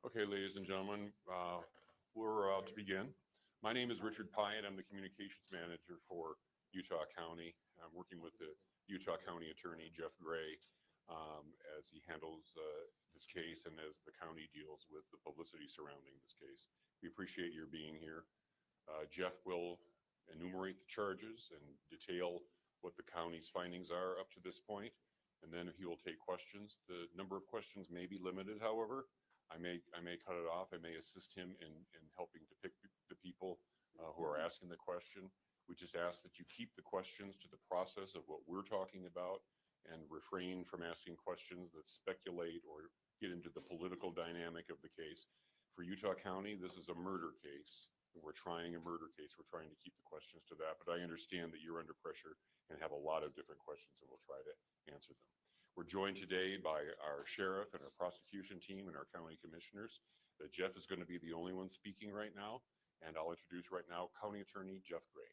Okay, ladies and gentlemen, we're to begin. My name is Richard Pyatt. I'm the communications manager for Utah County. I'm working with the Utah County Attorney Jeff Gray as he handles this case and as the county deals with the publicity surrounding this case. We appreciate your being here. Jeff will enumerate the charges and detail what the county's findings are up to this point, and then he will take questions. The number of questions may be limited, however. I may cut it off. I may assist him in helping to pick the people who are asking the question. We just ask that you keep the questions to the process of what we're talking about and refrain from asking questions that speculate or get into the political dynamic of the case. For Utah County, this is a murder case. We're trying a murder case. We're trying to keep the questions to that, but I understand that you're under pressure and have a lot of different questions, and we'll try to answer them. We're joined today by our sheriff and our prosecution team and our county commissioners. Jeff is going to be the only one speaking right now, and I'll introduce right now County Attorney Jeff Gray.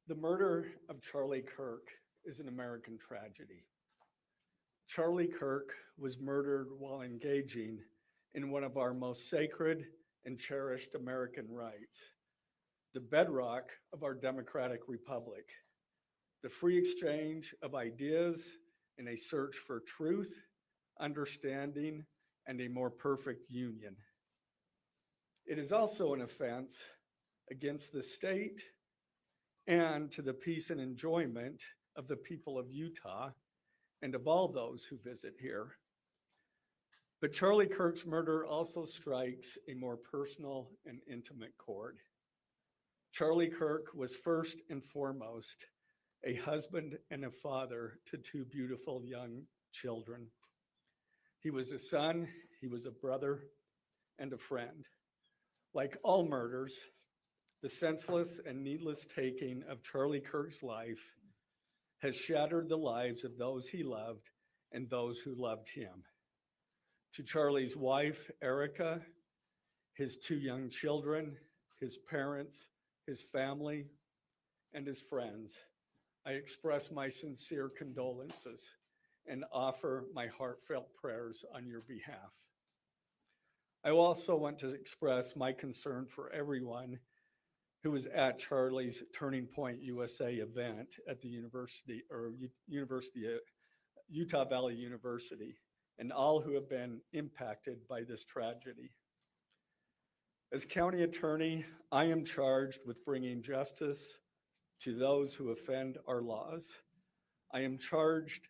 The murder of Charlie Kirk is an American tragedy. Charlie Kirk was murdered while engaging in one of our most sacred and cherished American rights, the bedrock of our democratic republic, the free exchange of ideas in a search for truth, understanding, and a more perfect union. It is also an offense against the state and to the peace and enjoyment of the people of Utah and of all those who visit here. But Charlie Kirk's murder also strikes a more personal and intimate chord. Charlie Kirk was first and foremost a husband and a father to two beautiful young children. He was a son, he was a brother, and a friend. Like all murders, the senseless and needless taking of Charlie Kirk's life has shattered the lives of those he loved and those who loved him. To Charlie's wife, Erica, his two young children, his parents, his family, and his friends, I express my sincere condolences and offer my heartfelt prayers on your behalf. I also want to express my concern for everyone who was at Charlie's Turning Point USA event at the Utah Valley University, and all who have been impacted by this tragedy. As county attorney, I am charged with bringing justice to those who offend our laws. I am charged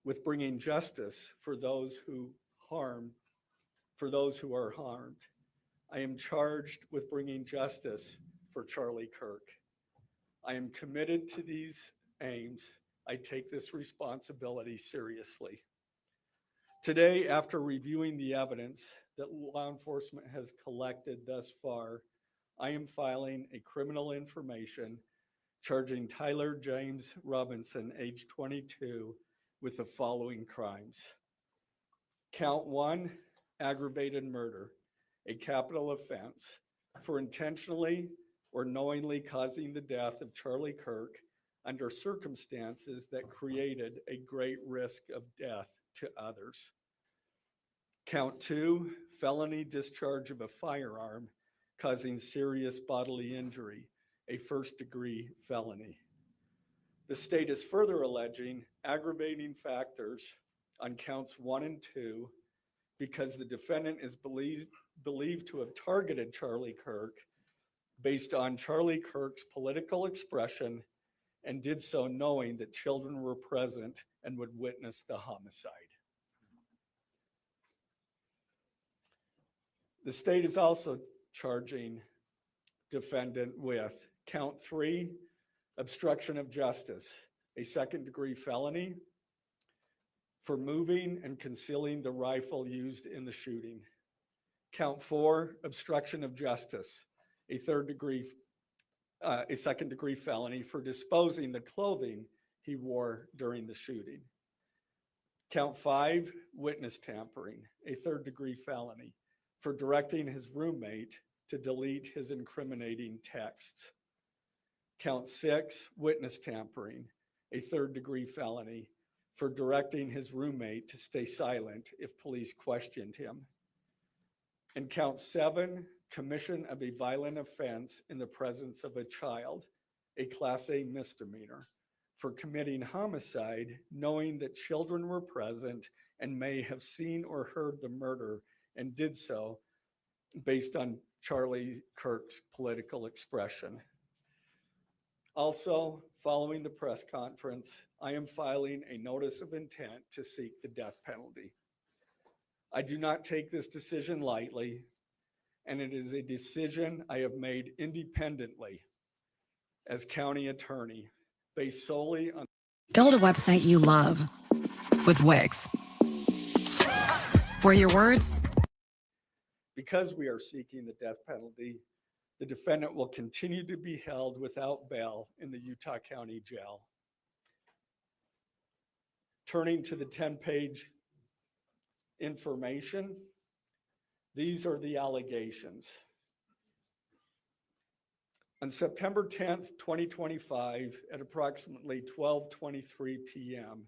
with bringing justice for those who are harmed. I am charged with bringing justice for Charlie Kirk. I am committed to these aims. I take this responsibility seriously. Today, after reviewing the evidence that law enforcement has collected thus far, I am filing a criminal information charging Tyler James Robinson, age 22, with the following crimes. Count 1, aggravated murder, a capital offense, for intentionally or knowingly causing the death of Charlie Kirk under circumstances that created a great risk of death to others. Count 2, felony discharge of a firearm causing serious bodily injury, a first-degree felony. The state is further alleging aggravating factors on counts 1 and 2 because the defendant is believed to have targeted Charlie Kirk based on Charlie Kirk's political expression and did so knowing that children were present and would witness the homicide. The state is also charging defendant with count 3, obstruction of justice, a second-degree felony for moving and concealing the rifle used in the shooting. Count 4, obstruction of justice, a second-degree felony for disposing the clothing he wore during the shooting. Count 5, witness tampering, a third-degree felony, for directing his roommate to delete his incriminating texts. Count 6, witness tampering, a third-degree felony, for directing his roommate to stay silent if police questioned him. And count 7, commission of a violent offense in the presence of a child, a Class A misdemeanor, for committing homicide knowing that children were present and may have seen or heard the murder and did so based on Charlie Kirk's political expression. Also, following the press conference, I am filing a notice of intent to seek the death penalty. I do not take this decision lightly, and it is a decision I have made independently as county attorney, based solely on. Build a website you love with Wix, where your words. Because we are seeking the death penalty, the defendant will continue to be held without bail in the Utah County Jail. Turning to the 10-page information, these are the allegations. On September 10th, 2025, at approximately 12:23 p.m.,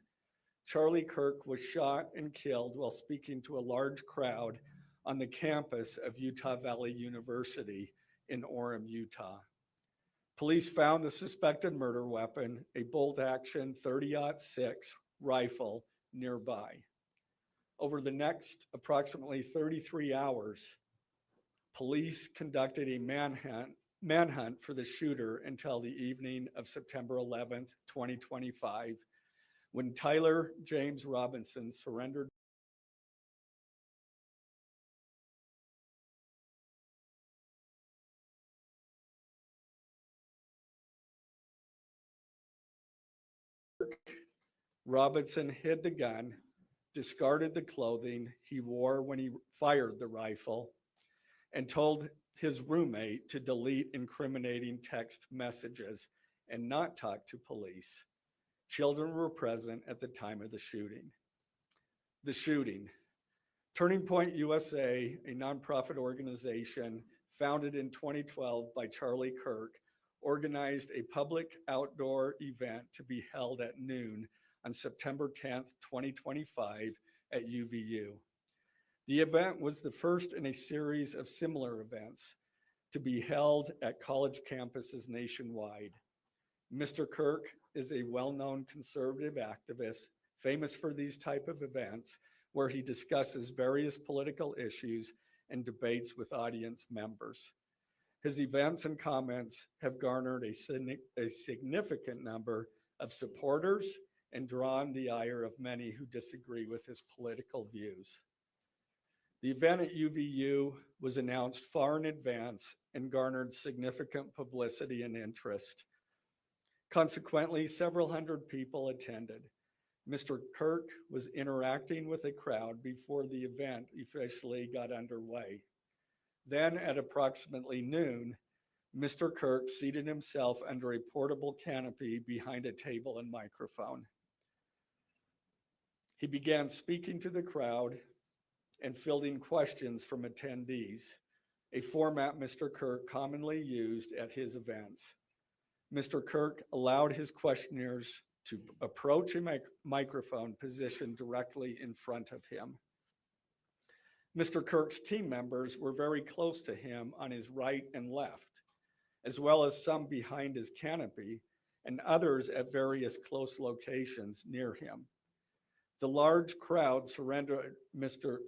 Charlie Kirk was shot and killed while speaking to a large crowd on the campus of Utah Valley University in Orem, Utah. Police found the suspected murder weapon, a bolt-action 30-06 rifle, nearby. Over the next approximately 33 hours, police conducted a manhunt for the shooter until the evening of September 11th, 2025, when Tyler James Robinson surrendered. Robinson hid the gun, discarded the clothing he wore when he fired the rifle, and told his roommate to delete incriminating text messages and not talk to police. Children were present at the time of the shooting. The shooting. Turning Point USA, a nonprofit organization founded in 2012 by Charlie Kirk, organized a public outdoor event to be held at noon on September 10th, 2025 at UVU. The event was the first in a series of similar events to be held at college campuses nationwide. Mr. Kirk is a well-known conservative activist, famous for these type of events where he discusses various political issues and debates with audience members. His events and comments have garnered a significant number of supporters and drawn the ire of many who disagree with his political views. The event at UVU was announced far in advance and garnered significant publicity and interest. Consequently, several hundred people attended. Mr. Kirk was interacting with a crowd before the event officially got underway. Then at approximately noon, Mr. Kirk seated himself under a portable canopy behind a table and microphone. He began speaking to the crowd and fielding questions from attendees, a format Mr. Kirk commonly used at his events. Mr. Kirk allowed his questioners to approach a microphone positioned directly in front of him. Mr. Kirk's team members were very close to him on his right and left, as well as some behind his canopy and others at various close locations near him. The large crowd surrounded Mr.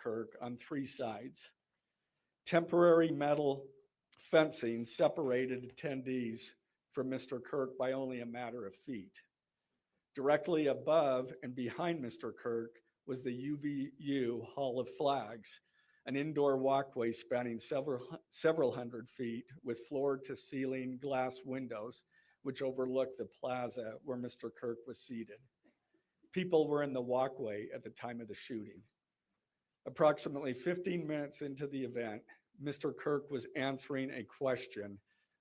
Kirk on three sides. Temporary metal fencing separated attendees from Mr. Kirk by only a matter of feet. Directly above and behind Mr. Kirk was the UVU Hall of Flags, an indoor walkway spanning several hundred feet with floor-to-ceiling glass windows which overlooked the plaza where Mr. Kirk was seated. People were in the walkway at the time of the shooting. Approximately 15 minutes into the event, Mr. Kirk was answering a question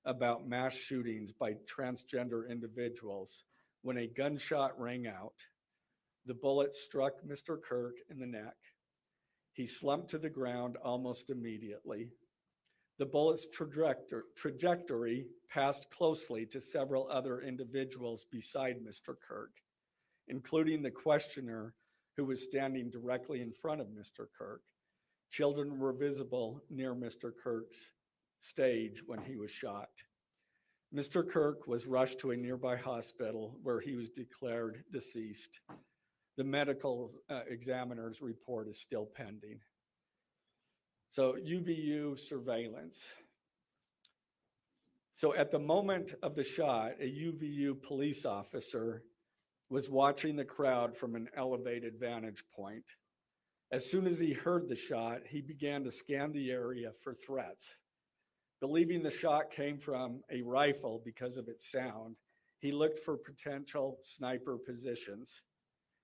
about mass shootings by transgender individuals when a gunshot rang out. The bullet struck Mr. Kirk in the neck. He slumped to the ground almost immediately. The bullet's trajectory passed closely to several other individuals beside Mr. Kirk, including the questioner who was standing directly in front of Mr. Kirk. Children were visible near Mr. Kirk's stage when he was shot. Mr. Kirk was rushed to a nearby hospital where he was declared deceased. The medical examiner's report is still pending. So UVU surveillance. So at the moment of the shot, a UVU police officer was watching the crowd from an elevated vantage point. As soon as he heard the shot, he began to scan the area for threats. Believing the shot came from a rifle because of its sound, he looked for potential sniper positions.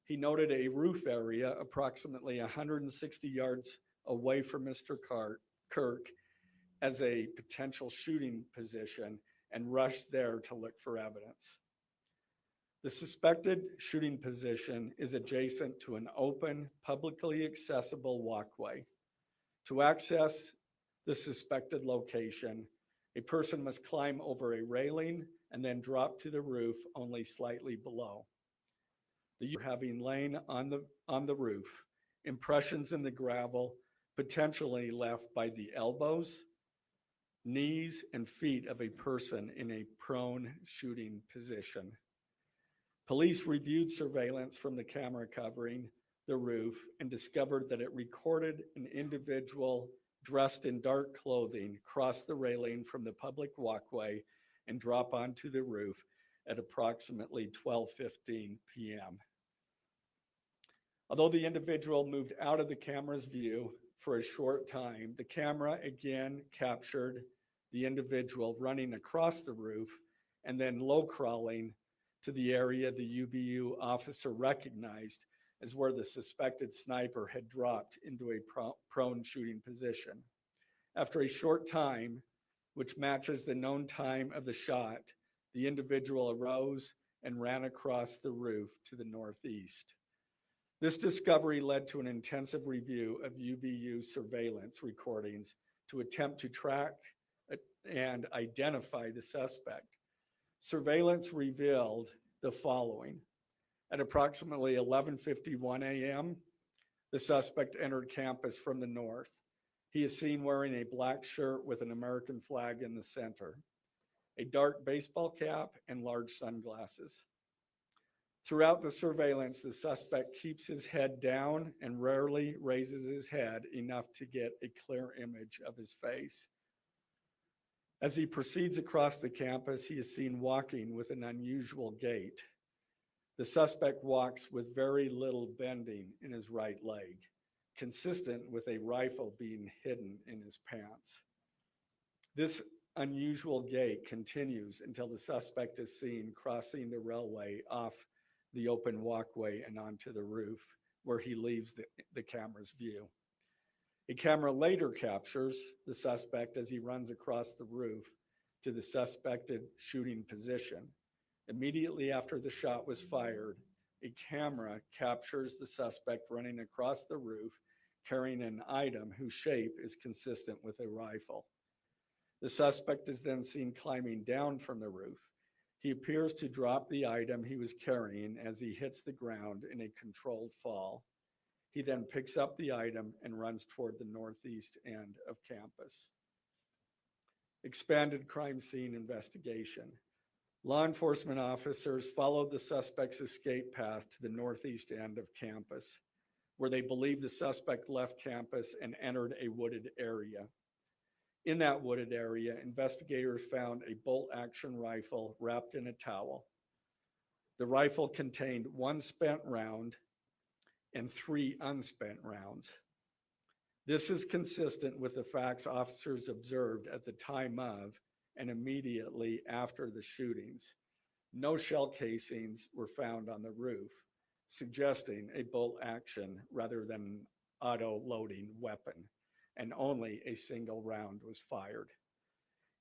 He noted a roof area approximately 160 yards away from Mr. Kirk as a potential shooting position and rushed there to look for evidence. The suspected shooting position is adjacent to an open, publicly accessible walkway. To access the suspected location, a person must climb over a railing and then drop to the roof only slightly below. Having lain on the roof, impressions in the gravel potentially left by the elbows, knees, and feet of a person in a prone shooting position. Police reviewed surveillance from the camera covering the roof and discovered that it recorded an individual dressed in dark clothing cross the railing from the public walkway and drop onto the roof at approximately 12:15 p.m. Although the individual moved out of the camera's view for a short time, the camera again captured the individual running across the roof and then low crawling to the area the UVU officer recognized as where the suspected sniper had dropped into a prone shooting position. After a short time, which matches the known time of the shot, the individual arose and ran across the roof to the northeast. This discovery led to an intensive review of UVU surveillance recordings to attempt to track and identify the suspect. Surveillance revealed the following. At approximately 11:51 a.m., the suspect entered campus from the north. He is seen wearing a black shirt with an American flag in the center, a dark baseball cap, and large sunglasses. Throughout the surveillance, the suspect keeps his head down and rarely raises his head enough to get a clear image of his face. As he proceeds across the campus, he is seen walking with an unusual gait. The suspect walks with very little bending in his right leg, consistent with a rifle being hidden in his pants. This unusual gait continues until the suspect is seen crossing the railway off the open walkway and onto the roof, where he leaves the camera's view. A camera later captures the suspect as he runs across the roof to the suspected shooting position. Immediately after the shot was fired, a camera captures the suspect running across the roof carrying an item whose shape is consistent with a rifle. The suspect is then seen climbing down from the roof. He appears to drop the item he was carrying as he hits the ground in a controlled fall. He then picks up the item and runs toward the northeast end of campus. Expanded crime scene investigation. Law enforcement officers followed the suspect's escape path to the northeast end of campus, where they believe the suspect left campus and entered a wooded area. In that wooded area, investigators found a bolt-action rifle wrapped in a towel. The rifle contained one spent round and 3 unspent rounds. This is consistent with the facts officers observed at the time of and immediately after the shootings. No shell casings were found on the roof, suggesting a bolt action rather than an auto-loading weapon, and only a single round was fired.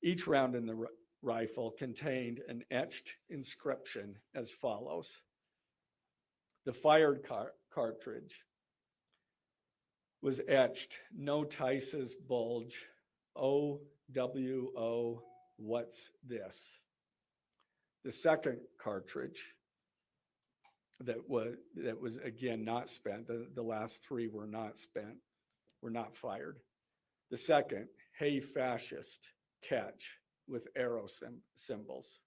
Each round in the rifle contained an etched inscription as follows: The fired cartridge was etched, "No Tice's bulge, OWO, what's this?" The second cartridge that was again not spent, the last three were not spent, were not fired. The second, "Hey fascist, catch," with arrow symbols.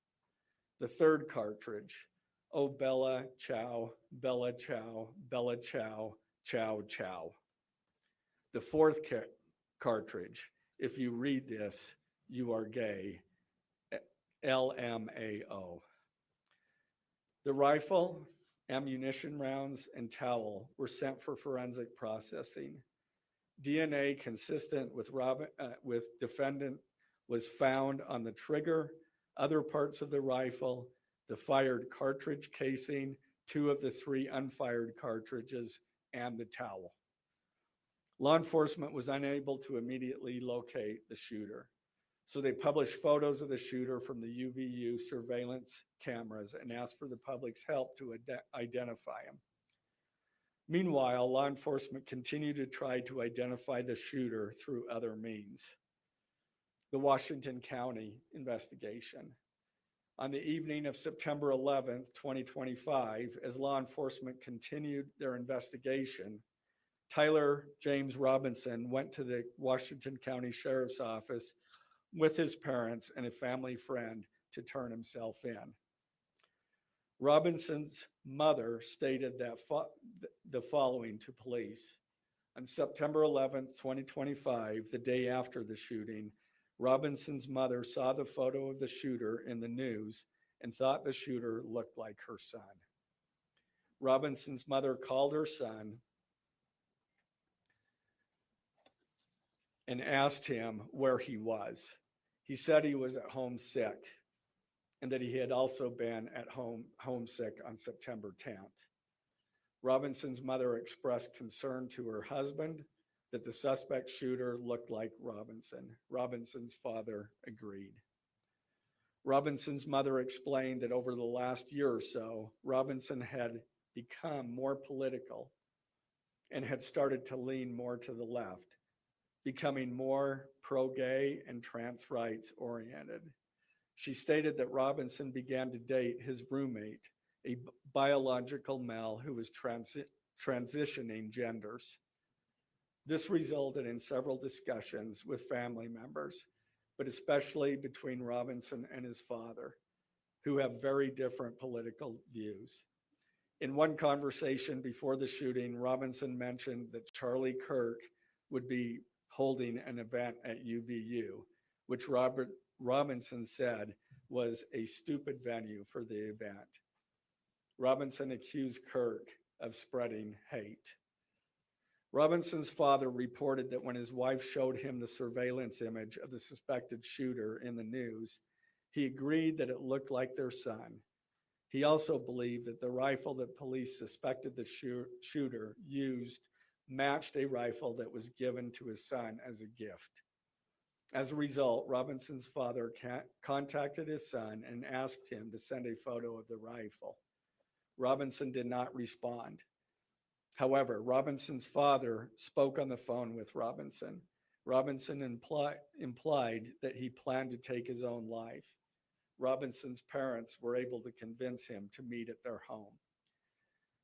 The third cartridge, "Oh Bella Ciao, Bella Ciao, Bella Ciao, Ciao Ciao." The fourth cartridge, "If you read this, you are gay, LMAO." The rifle, ammunition rounds, and towel were sent for forensic processing. DNA consistent with defendant was found on the trigger, other parts of the rifle, the fired cartridge casing, 2 of the 3 unfired cartridges, and the towel. Law enforcement was unable to immediately locate the shooter, so they published photos of the shooter from the UVU surveillance cameras and asked for the public's help to identify him. Meanwhile, law enforcement continued to try to identify the shooter through other means. The Washington County investigation. On the evening of September 11th, 2025, as law enforcement continued their investigation, Tyler James Robinson went to the Washington County Sheriff's Office with his parents and a family friend to turn himself in. Robinson's mother stated that the following to police. On September 11th, 2025, the day after the shooting, Robinson's mother saw the photo of the shooter in the news and thought the shooter looked like her son. Robinson's mother called her son and asked him where he was. He said he was at home sick and that he had also been at home homesick on September 10th. Robinson's mother expressed concern to her husband that the suspect shooter looked like Robinson. Robinson's father agreed. Robinson's mother explained that over the last year or so, Robinson had become more political and had started to lean more to the left, becoming more pro-gay and trans rights oriented. She stated that Robinson began to date his roommate, a biological male who was transitioning genders. This resulted in several discussions with family members, but especially between Robinson and his father, who have very different political views. In one conversation before the shooting, Robinson mentioned that Charlie Kirk would be holding an event at UVU, which Robinson said was a stupid venue for the event. Robinson accused Kirk of spreading hate. Robinson's father reported that when his wife showed him the surveillance image of the suspected shooter in the news, he agreed that it looked like their son. He also believed that the rifle that police suspected the shooter used matched a rifle that was given to his son as a gift. As a result, Robinson's father contacted his son and asked him to send a photo of the rifle. Robinson did not respond. However, Robinson's father spoke on the phone with Robinson. Robinson implied that he planned to take his own life. Robinson's parents were able to convince him to meet at their home.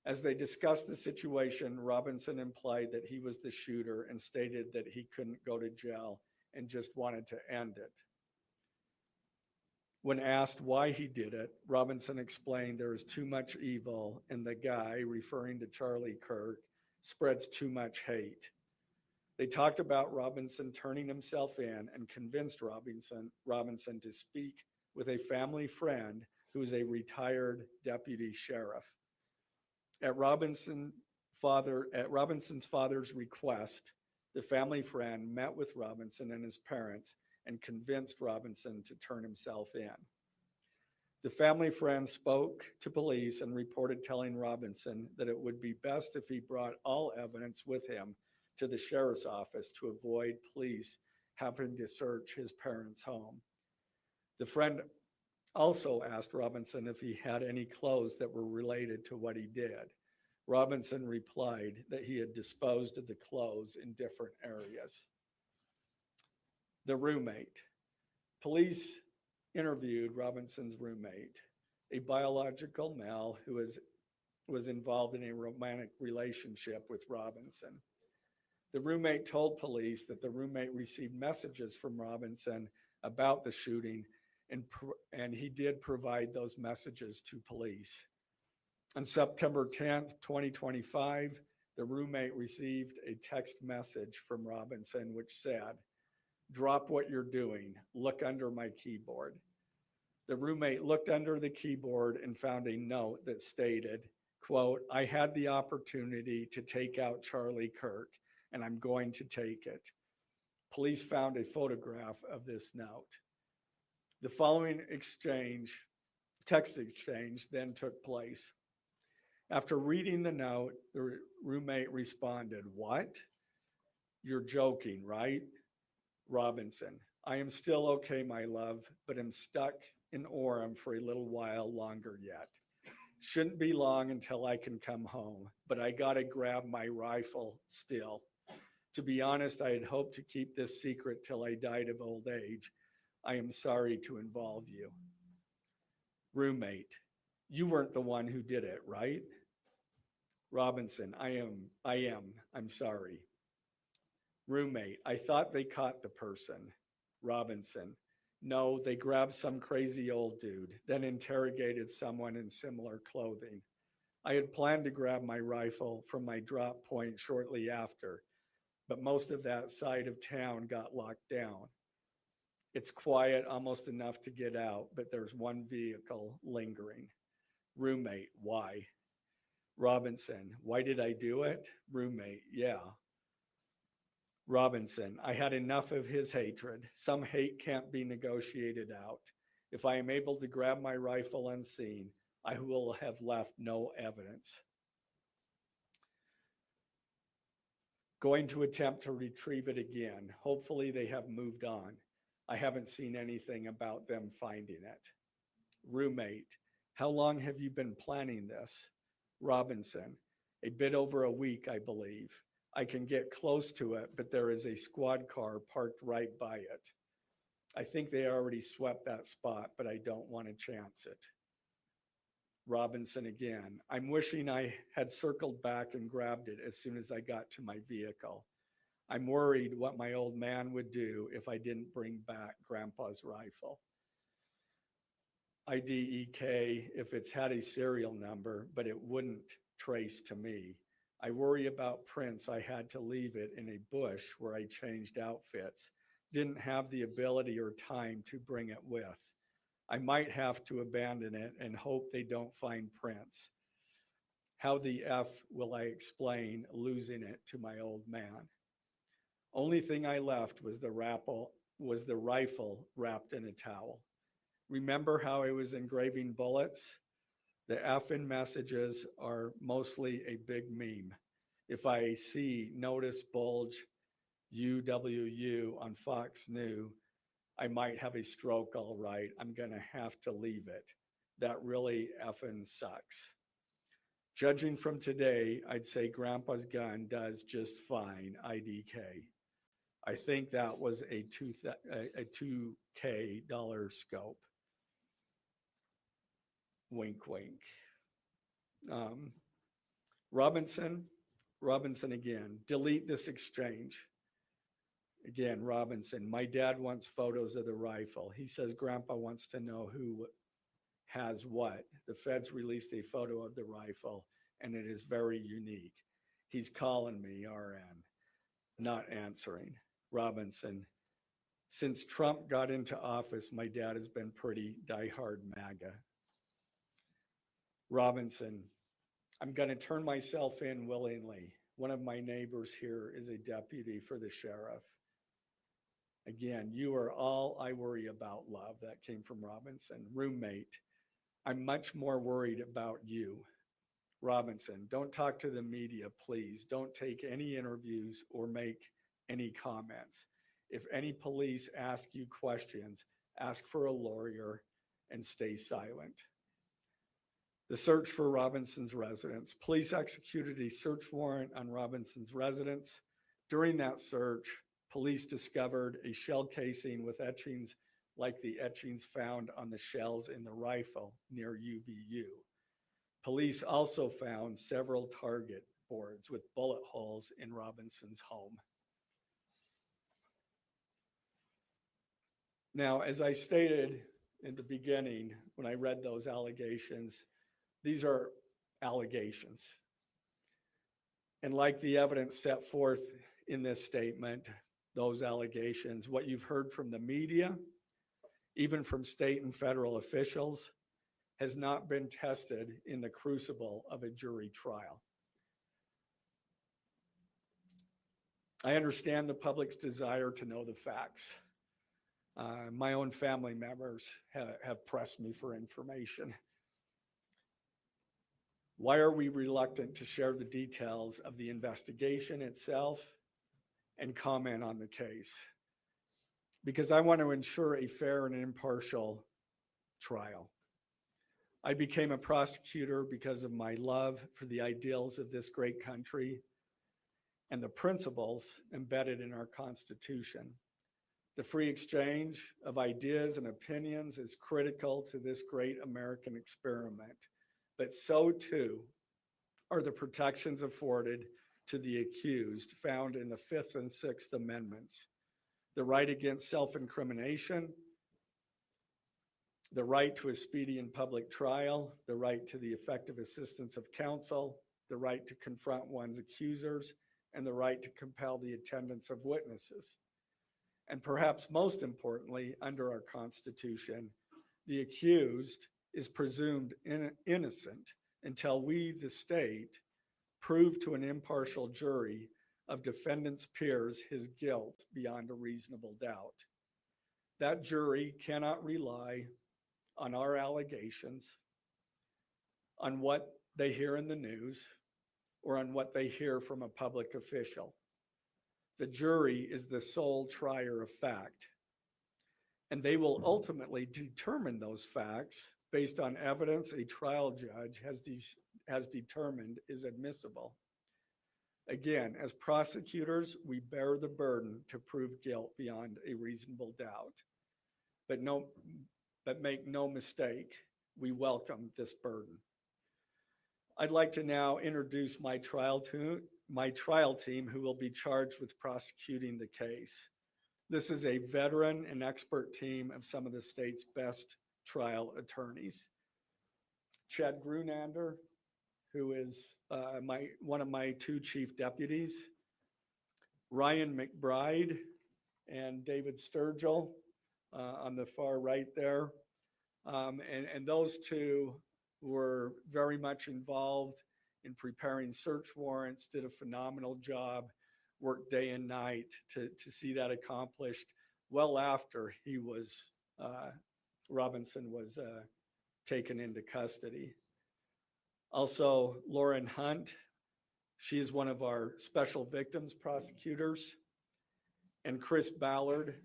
As they discussed the situation, Robinson implied that he was the shooter and stated that he couldn't go to jail and just wanted to end it. When asked why he did it, Robinson explained there is too much evil and the guy, referring to Charlie Kirk, spreads too much hate. They talked about Robinson turning himself in and convinced Robinson to speak with a family friend who is a retired deputy sheriff. At Robinson's father's request, the family friend met with Robinson and his parents and convinced Robinson to turn himself in. The family friend spoke to police and reported telling Robinson that it would be best if he brought all evidence with him to the sheriff's office to avoid police having to search his parents' home. The friend also asked Robinson if he had any clothes that were related to what he did. Robinson replied that he had disposed of the clothes in different areas. The roommate. Police interviewed Robinson's roommate, a biological male who was involved in a romantic relationship with Robinson. The roommate told police that the roommate received messages from Robinson about the shooting, and he did provide those messages to police. On September 10th, 2025, the roommate received a text message from Robinson which said, "Drop what you're doing. Look under my keyboard." The roommate looked under the keyboard and found a note that stated, quote, "I had the opportunity to take out Charlie Kirk, and I'm going to take it." Police found a photograph of this note. The following text exchange, then took place. After reading the note, the roommate responded, "What? You're joking, right?" Robinson, "I am still okay, my love, but I'm stuck in Orem for a little while longer yet. Shouldn't be long until I can come home, but I gotta grab my rifle still. To be honest, I had hoped to keep this secret till I died of old age. I am sorry to involve you." Roommate, "You weren't the one who did it, right?" Robinson, I am. I'm sorry." Roommate, "I thought they caught the person." Robinson, "No, they grabbed some crazy old dude, then interrogated someone in similar clothing. I had planned to grab my rifle from my drop point shortly after, but most of that side of town got locked down. It's quiet, almost enough to get out, but there's one vehicle lingering." Roommate, "Why?" Robinson, "Why did I do it?" Roommate, "Yeah." Robinson, "I had enough of his hatred. Some hate can't be negotiated out. If I am able to grab my rifle unseen, I will have left no evidence. Going to attempt to retrieve it again. Hopefully they have moved on. I haven't seen anything about them finding it." Roommate, "How long have you been planning this?" Robinson, "A bit over a week, I believe. I can get close to it, but there is a squad car parked right by it. I think they already swept that spot, but I don't want to chance it." Robinson again, "I'm wishing I had circled back and grabbed it as soon as I got to my vehicle. I'm worried what my old man would do if I didn't bring back Grandpa's rifle. IDEK if it's had a serial number, but it wouldn't trace to me. I worry about prints. I had to leave it in a bush where I changed outfits. Didn't have the ability or time to bring it with. I might have to abandon it and hope they don't find prints. How the F will I explain losing it to my old man? Only thing I left was the rifle wrapped in a towel. Remember how I was engraving bullets? The F in messages are mostly a big meme. If I see notice bulge UWU on Fox News, I might have a stroke all right. I'm gonna have to leave it. That really effing sucks. Judging from today, I'd say Grandpa's gun does just fine, IDK. I think that was a $2K scope. Wink, wink. Robinson again, delete this exchange. Again, Robinson, my dad wants photos of the rifle. He says Grandpa wants to know who has what. The feds released a photo of the rifle and it is very unique. He's calling me, RN, not answering. Robinson, since Trump got into office, my dad has been pretty diehard MAGA. Robinson, I'm going to turn myself in willingly. One of my neighbors here is a deputy for the sheriff. Again, you are all I worry about, love. That came from Robinson. Roommate, I'm much more worried about you. Robinson, don't talk to the media, please. Don't take any interviews or make any comments. If any police ask you questions, ask for a lawyer and stay silent. The search for Robinson's residence. Police executed a search warrant on Robinson's residence. During that search, police discovered a shell casing with etchings like the etchings found on the shells in the rifle near UVU. Police also found several target boards with bullet holes in Robinson's home. Now, as I stated in the beginning, when I read those allegations, these are allegations. And like the evidence set forth in this statement, those allegations, what you've heard from the media, even from state and federal officials, has not been tested in the crucible of a jury trial. I understand the public's desire to know the facts. My own family members have pressed me for information. Why are we reluctant to share the details of the investigation itself and comment on the case? Because I want to ensure a fair and impartial trial. I became a prosecutor because of my love for the ideals of this great country and the principles embedded in our Constitution. The free exchange of ideas and opinions is critical to this great American experiment, but so too are the protections afforded to the accused found in the Fifth and Sixth Amendments. The right against self-incrimination, the right to a speedy and public trial, the right to the effective assistance of counsel, the right to confront one's accusers, and the right to compel the attendance of witnesses. And perhaps most importantly, under our Constitution, the accused is presumed innocent until we, the state, prove to an impartial jury of defendant's peers his guilt beyond a reasonable doubt. That jury cannot rely on our allegations, on what they hear in the news, or on what they hear from a public official. The jury is the sole trier of fact, and they will ultimately determine those facts based on evidence a trial judge has determined is admissible. Again, as prosecutors, we bear the burden to prove guilt beyond a reasonable doubt. But make no mistake, we welcome this burden. I'd like to now introduce my trial team who will be charged with prosecuting the case. This is a veteran and expert team of some of the state's best trial attorneys. Chad Grunander, who is one of my two chief deputies, Ryan McBride and David Sturgill on the far right there. And those two were very much involved in preparing search warrants, did a phenomenal job, worked day and night to see that accomplished well after Robinson was taken into custody. Also, Lauren Hunt, she is one of our special victims prosecutors, and Chris Ballard,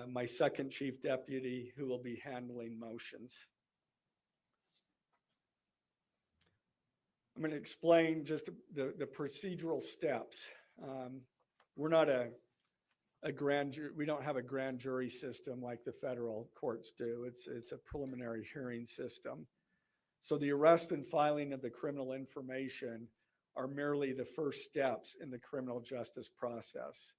my second chief deputy, who will be handling motions. I'm going to explain just the procedural steps. We're not a grand jury. We don't have a grand jury system like the federal courts do. It's a preliminary hearing system. So the arrest and filing of the criminal information are merely the first steps in the criminal justice process.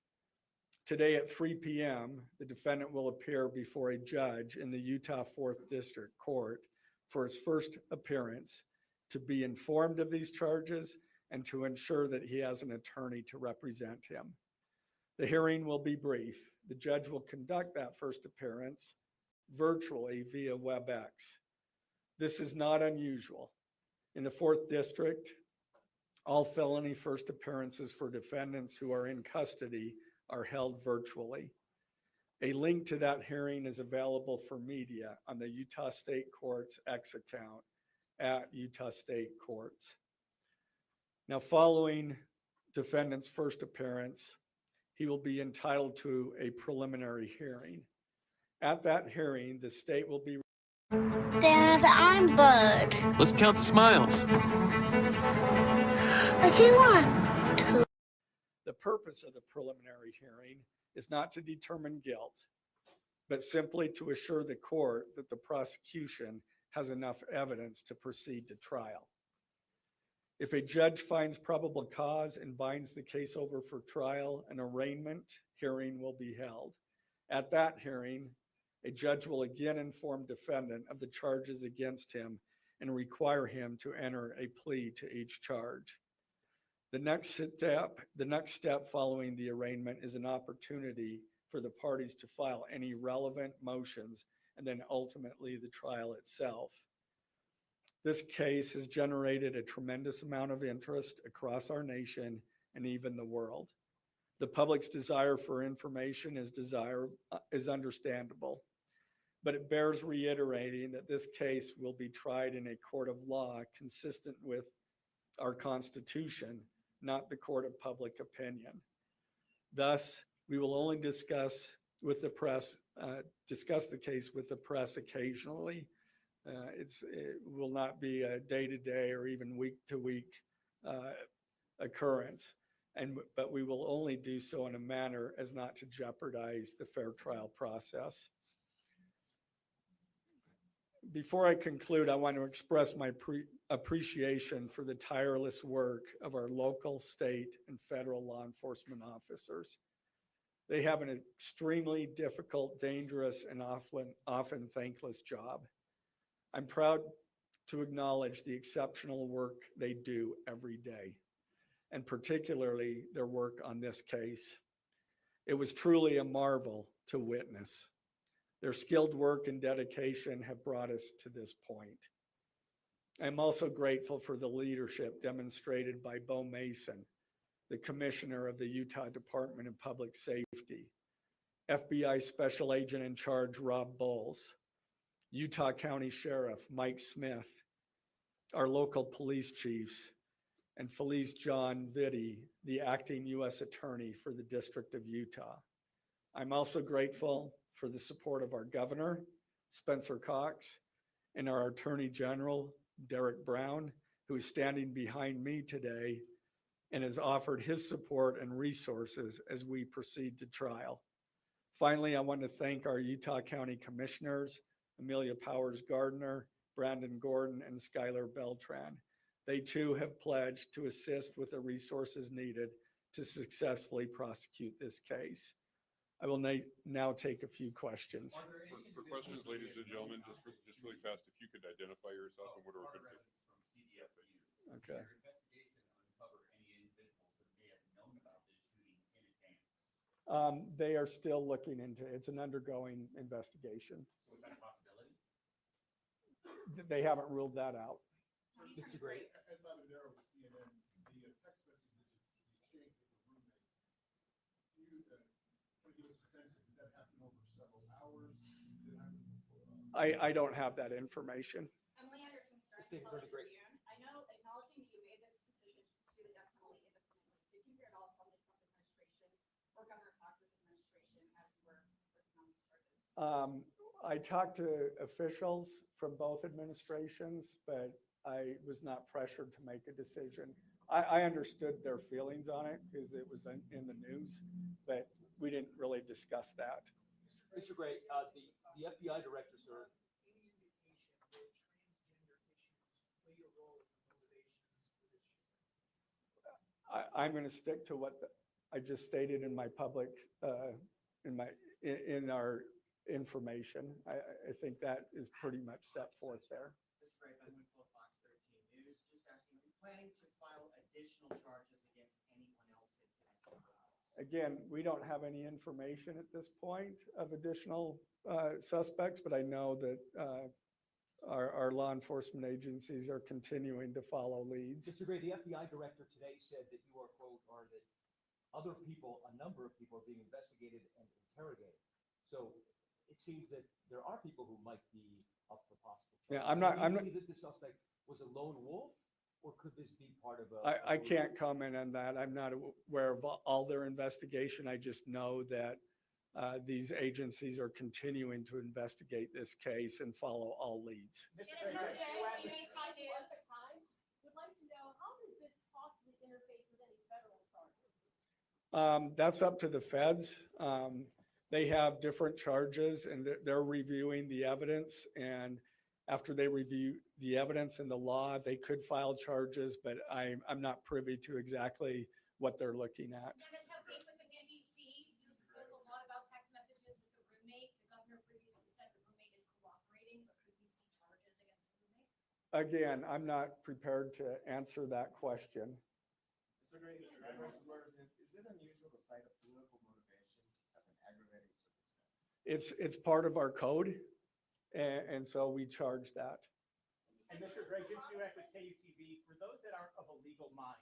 Today at 3 p.m., the defendant will appear before a judge in the Utah 4th District Court for his first appearance to be informed of these charges and to ensure that he has an attorney to represent him. The hearing will be brief. The judge will conduct that first appearance virtually via WebEx. This is not unusual. In the 4th District, all felony first appearances for defendants who are in custody are held virtually. A link to that hearing is available for media on the Utah State Courts X account at Utah State Courts. Now, following defendant's first appearance, he will be entitled to a preliminary hearing. At that hearing, the state will be Dad, I'm Bud. Let's count the smiles. I see one. The purpose of the preliminary hearing is not to determine guilt, but simply to assure the court that the prosecution has enough evidence to proceed to trial. If a judge finds probable cause and binds the case over for trial, an arraignment hearing will be held. At that hearing, a judge will again inform defendant of the charges against him and require him to enter a plea to each charge. The next step following the arraignment is an opportunity for the parties to file any relevant motions and then ultimately the trial itself. This case has generated a tremendous amount of interest across our nation and even the world. The public's desire for information is understandable, but it bears reiterating that this case will be tried in a court of law consistent with our Constitution, not the court of public opinion. Thus, we will only discuss the case with the press occasionally. It will not be a day-to-day or even week-to-week occurrence, but we will only do so in a manner as not to jeopardize the fair trial process. Before I conclude, I want to express my appreciation for the tireless work of our local, state, and federal law enforcement officers. They have an extremely difficult, dangerous, and often thankless job. I'm proud to acknowledge the exceptional work they do every day, and particularly their work on this case. It was truly a marvel to witness. Their skilled work and dedication have brought us to this point. I'm also grateful for the leadership demonstrated by Bo Mason, the Commissioner of the Utah Department of Public Safety, FBI Special Agent in Charge Rob Bowles, Utah County Sheriff Mike Smith, our local police chiefs, and Felice John Vitti, the acting U.S. Attorney for the District of Utah. I'm also grateful for the support of our Governor, Spencer Cox, and our Attorney General, Derek Brown, who is standing behind me today and has offered his support and resources as we proceed to trial. Finally, I want to thank our Utah County Commissioners, Amelia Powers Gardner, Brandon Gordon, and Skylar Beltran. They too have pledged to assist with the resources needed to successfully prosecute this case. I will now take a few questions. For questions, ladies and gentlemen, just really fast, if you could identify yourself and what are good. Okay. They are still looking into it. It's an undergoing investigation. So is that a possibility? They haven't ruled that out. Mr. Gray? I thought an error with CNN, the text messages exchange with the roommate. Can you give us a sense of did that happen over several hours? Did it happen before? I don't have that information. Emily Anderson, State Attorney Gray. I know acknowledging that you made this decision to pursue the death penalty independently. Did you hear at all from the Trump administration or Governor Cox's administration as you were working on these charges? I talked to officials from both administrations, but I was not pressured to make a decision. I understood their feelings on it because it was in the news, but we didn't really discuss that. Mr. Gray, the FBI director, sir. Any indication that transgender issues play a role in the motivations for this shooting? I'm going to stick to what I just stated in my public, in our information. I think that is pretty much set forth there. Mr. Gray, Ben Winslow, Fox 13 News, just asking, are you planning to file additional charges against anyone else in connection with this? Again, we don't have any information at this point of additional suspects, but I know that our law enforcement agencies are continuing to follow leads. Mr. Gray, the FBI director today said that you are, quote, or that other people, a number of people are being investigated and interrogated. So it seems that there are people who might be up for possible charges. Yeah, I'm not. Do you believe that the suspect was a lone wolf, or could this be part of a? I can't comment on that. I'm not aware of all their investigation. I just know that these agencies are continuing to investigate this case and follow all leads. Mr. And Fraser, it's okay, you asked- you may see news. Would like to know, how does this possibly interface with any federal charges? That's up to the feds. They have different charges and they're reviewing the evidence. And after they review the evidence and the law, they could file charges, but I'm not privy to exactly what they're looking at. Dennis, have faith with the BBC. You spoke a lot about text messages with the roommate. The governor previously said the roommate is cooperating, but could we see charges against the roommate? Again, I'm not prepared to answer that question. Mr. Gray, is it unusual to cite a political motivation as an aggravating circumstance? It's part of our code. And so we charge that. And Mr. Gray, Jim Suak with KUTV, for those that aren't of a legal mind,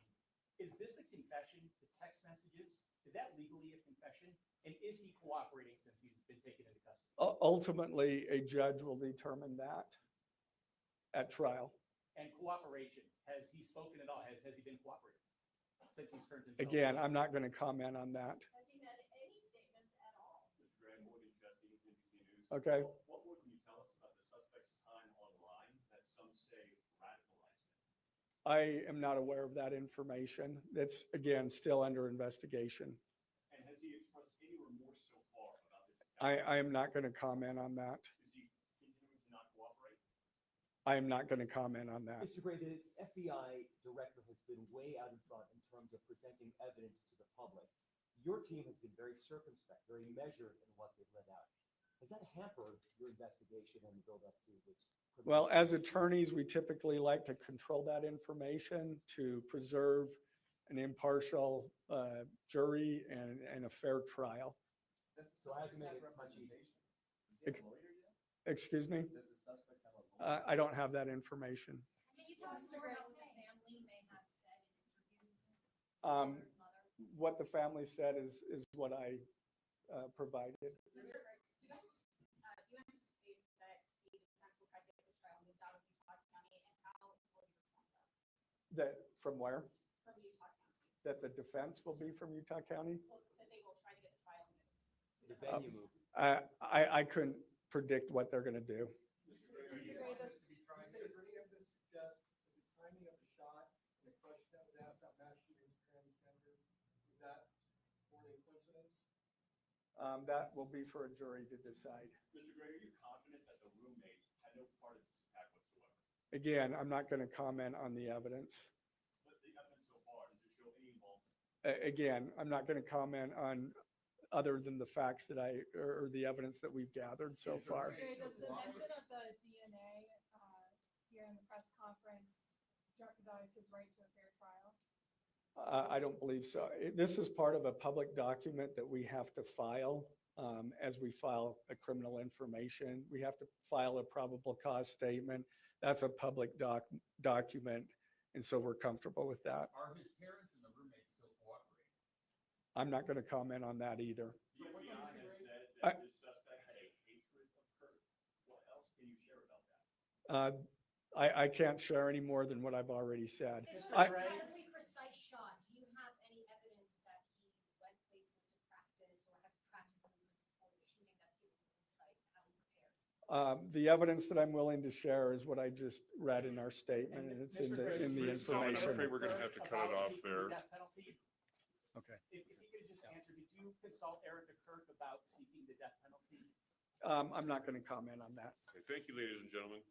is this a confession, the text messages? Is that legally a confession? And is he cooperating since he's been taken into custody? Ultimately, a judge will determine that at trial. And cooperation, has he spoken at all? Has he been cooperating since he's turned himself? Again, I'm not going to comment on that. Has he made any statements at all? Mr. Gray, Morgan Jesse, NBC News. Okay. What more can you tell us about the suspect's time online that some say radicalized him? I am not aware of that information. That's, again, still under investigation. And has he expressed any remorse so far about this attack? I am not going to comment on that. Is he continuing to not cooperate? I am not going to comment on that. Mr. Gray, the FBI director has been way out in front in terms of presenting evidence to the public. Your team has been very circumspect, very measured in what they've let out. Has that hampered your investigation and the build-up to this? Well, as attorneys, we typically like to control that information to preserve an impartial jury and a fair trial. So it hasn't made it much easier. Does he have a lawyer yet? Excuse me? Does the suspect have a lawyer? I don't have that information. Can you tell us more about what the family may have said in interviews? Um, His mother? What the family said is what I provided. Mr. Kirk, do you anticipate that the defense will try to get this trial moved out of Utah County, and how will you respond to that? That, from where? From Utah County? That the defense will be from Utah County? Well, that they will try to get the trial moved. to The different venue move. I couldn't predict what they're going to do. Mr. Gray, is there any of this suggest that the timing of the shot and the question that was asked about mass shootings transgender, is that more than coincidence? That will be for a jury to decide. Mr. Gray, are you confident that the roommate had no part of this attack whatsoever? Again, I'm not going to comment on the evidence. But the evidence so far, does it show any involvement? Again, I'm not going to comment on other than the facts that or the evidence that we've gathered so far. Does the mention of the DNA here in the press conference jeopardize his right to a fair trial? I don't believe so. This is part of a public document that we have to file as we file a criminal information. We have to file a probable cause statement. That's a public document, and so we're comfortable with that. Are his parents and the roommate still cooperating? I'm not going to comment on that either. The FBI has said I- that this suspect had a hatred of Kirk. What else can you share about that? I can't share any more than what I've already said. This was I- an incredibly precise shot. Do you have any evidence that he went places to practice or have practiced movements before the shooting that's given you insight on how he prepared? The evidence that I'm willing to share is what I just read in our statement, and it's in Mr. Gray, the Gentlemen, I'm information. afraid we're gonna have to cut it About off seeking there. the death penalty. Okay. If you could just answer, did you consult Erica Kirk about seeking the death penalty? I'm not going to comment on that. Okay, thank you, ladies and gentlemen.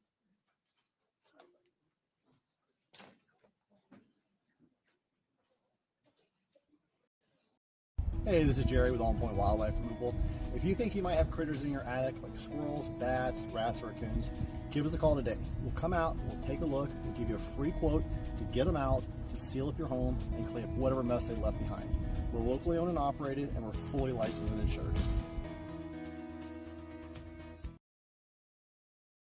Hey, this is Jerry with On Point Wildlife Removal. If you think you might have critters in your attic like squirrels, bats, rats, or raccoons, give us a call today. We'll come out, we'll take a look, and give you a free quote to get them out, to seal up your home, and clean up whatever mess they left behind. We're locally owned and operated, and we're fully licensed and insured.